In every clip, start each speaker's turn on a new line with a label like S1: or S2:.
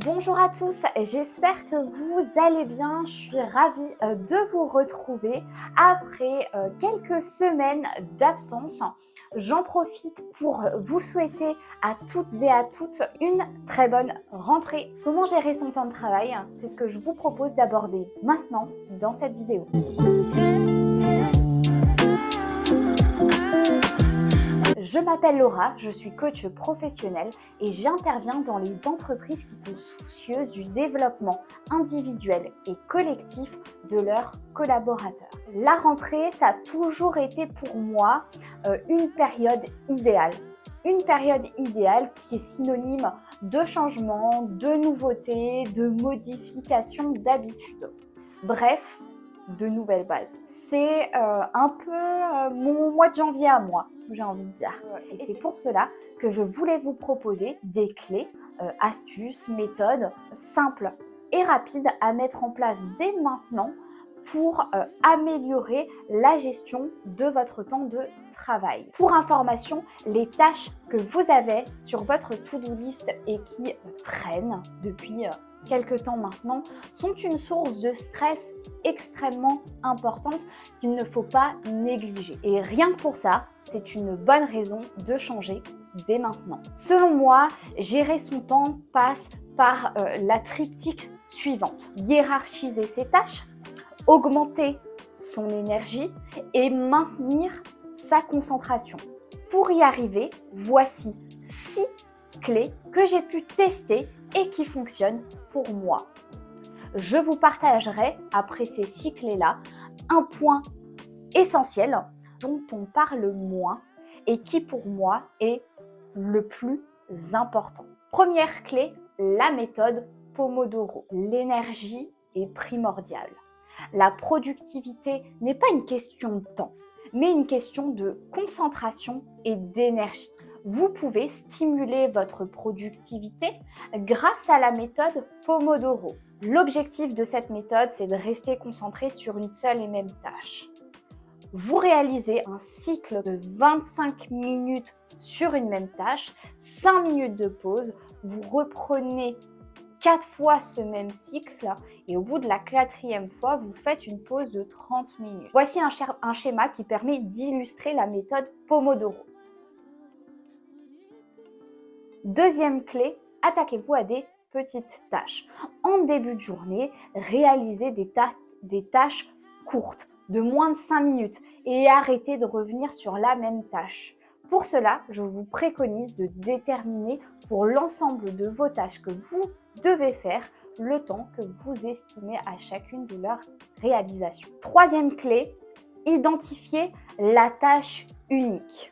S1: Bonjour à tous, j'espère que vous allez bien. Je suis ravie de vous retrouver après quelques semaines d'absence. J'en profite pour vous souhaiter à toutes et à toutes une très bonne rentrée. Comment gérer son temps de travail? C'est ce que je vous propose d'aborder maintenant dans cette vidéo. Je m'appelle Laura, je suis coach professionnel et j'interviens dans les entreprises qui sont soucieuses du développement individuel et collectif de leurs collaborateurs. La rentrée, ça a toujours été pour moi une période idéale. Une période idéale qui est synonyme de changement, de nouveautés, de modifications d'habitudes. Bref, de nouvelles bases. C'est un peu mon mois de janvier à moi, j'ai envie de dire. Et c'est pour cela que je voulais vous proposer des clés, astuces, méthodes simples et rapides à mettre en place dès maintenant pour améliorer la gestion de votre temps de travail. Pour information, les tâches que vous avez sur votre to-do list et qui traînent depuis quelques temps maintenant sont une source de stress extrêmement importante qu'il ne faut pas négliger. Et rien que pour ça, c'est une bonne raison de changer dès maintenant. Selon moi, gérer son temps passe par la triptyque suivante. Hiérarchiser ses tâches, augmenter son énergie et maintenir sa concentration. Pour y arriver, voici 6 clés que j'ai pu tester et qui fonctionnent pour moi. Je vous partagerai, après ces 6 clés-là, un point essentiel dont on parle moins et qui pour moi est le plus important. Première clé, la méthode Pomodoro. L'énergie est primordiale. La productivité n'est pas une question de temps, mais une question de concentration et d'énergie. Vous pouvez stimuler votre productivité grâce à la méthode Pomodoro. L'objectif de cette méthode, c'est de rester concentré sur une seule et même tâche. Vous réalisez un cycle de 25 minutes sur une même tâche, 5 minutes de pause, vous reprenez 4 fois ce même cycle et au bout de la 4e fois, vous faites une pause de 30 minutes. Voici un schéma qui permet d'illustrer la méthode Pomodoro. Deuxième clé, attaquez-vous à des petites tâches. En début de journée, réalisez des tâches courtes, de moins de 5 minutes et arrêtez de revenir sur la même tâche. Pour cela, je vous préconise de déterminer pour l'ensemble de vos tâches que vous devez faire le temps que vous estimez à chacune de leurs réalisations. Troisième clé, identifiez la tâche unique.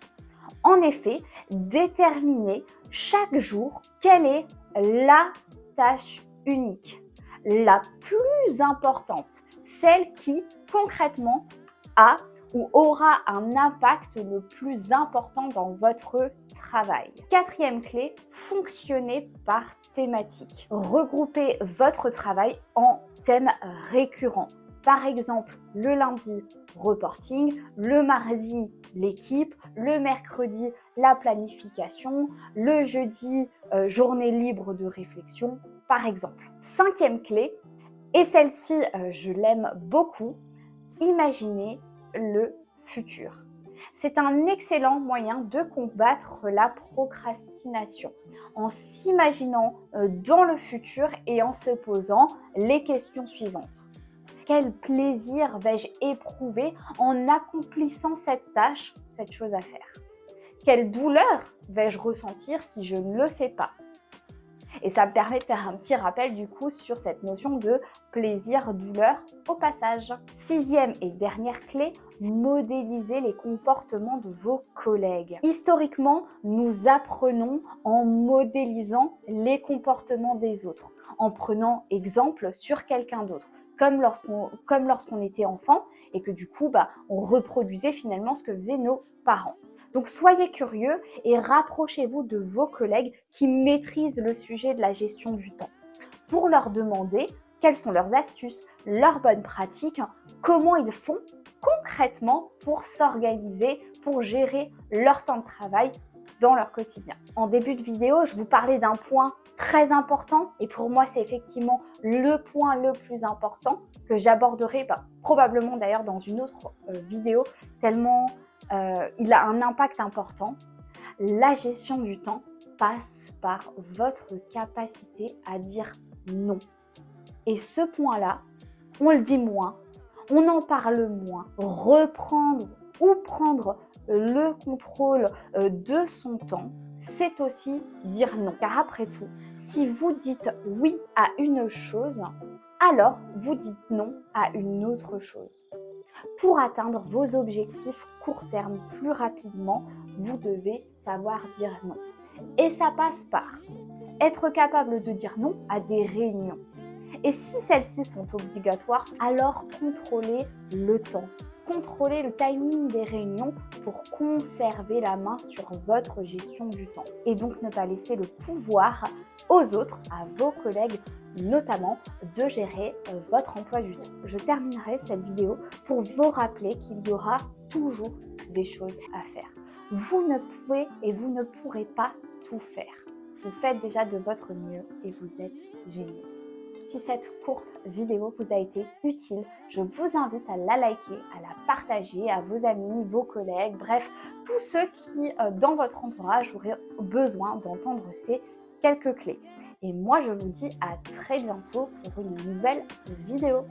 S1: En effet, déterminez chaque jour quelle est la tâche unique, la plus importante, celle qui concrètement a ou aura un impact le plus important dans votre travail. Quatrième clé, fonctionnez par thématique. Regroupez votre travail en thèmes récurrents. Par exemple, le lundi, reporting, le mardi, l'équipe, le mercredi, la planification, le jeudi, journée libre de réflexion, par exemple. Cinquième clé, et celle-ci, je l'aime beaucoup, imaginez le futur. C'est un excellent moyen de combattre la procrastination en s'imaginant dans le futur et en se posant les questions suivantes. Quel plaisir vais-je éprouver en accomplissant cette tâche, cette chose à faire? Quelle douleur vais-je ressentir si je ne le fais pas? Et ça me permet de faire un petit rappel du coup sur cette notion de plaisir-douleur au passage. Sixième et dernière clé, modélisez les comportements de vos collègues. Historiquement, nous apprenons en modélisant les comportements des autres, en prenant exemple sur quelqu'un d'autre. Comme lorsqu'on était enfant et que du coup, on reproduisait finalement ce que faisaient nos parents. Donc soyez curieux et rapprochez-vous de vos collègues qui maîtrisent le sujet de la gestion du temps pour leur demander quelles sont leurs astuces, leurs bonnes pratiques, comment ils font concrètement pour s'organiser, pour gérer leur temps de travail dans leur quotidien. En début de vidéo, je vous parlais d'un point très important, et pour moi c'est effectivement le point le plus important que j'aborderai probablement d'ailleurs dans une autre vidéo, tellement il a un impact important. La gestion du temps passe par votre capacité à dire non. Et ce point-là, on le dit moins, on en parle moins. Reprendre ou prendre le contrôle de son temps, c'est aussi dire non. Car après tout, si vous dites oui à une chose, alors vous dites non à une autre chose. Pour atteindre vos objectifs court terme plus rapidement, vous devez savoir dire non. Et ça passe par être capable de dire non à des réunions. Et si celles-ci sont obligatoires, alors contrôlez le temps. Contrôlez le timing des réunions pour conserver la main sur votre gestion du temps. Et donc ne pas laisser le pouvoir aux autres, à vos collègues notamment, de gérer votre emploi du temps. Je terminerai cette vidéo pour vous rappeler qu'il y aura toujours des choses à faire. Vous ne pouvez et vous ne pourrez pas tout faire. Vous faites déjà de votre mieux et vous êtes géniaux. Si cette courte vidéo vous a été utile, je vous invite à la liker, à la partager à vos amis, vos collègues, bref, tous ceux qui, dans votre entourage, auraient besoin d'entendre ces quelques clés. Et moi, je vous dis à très bientôt pour une nouvelle vidéo.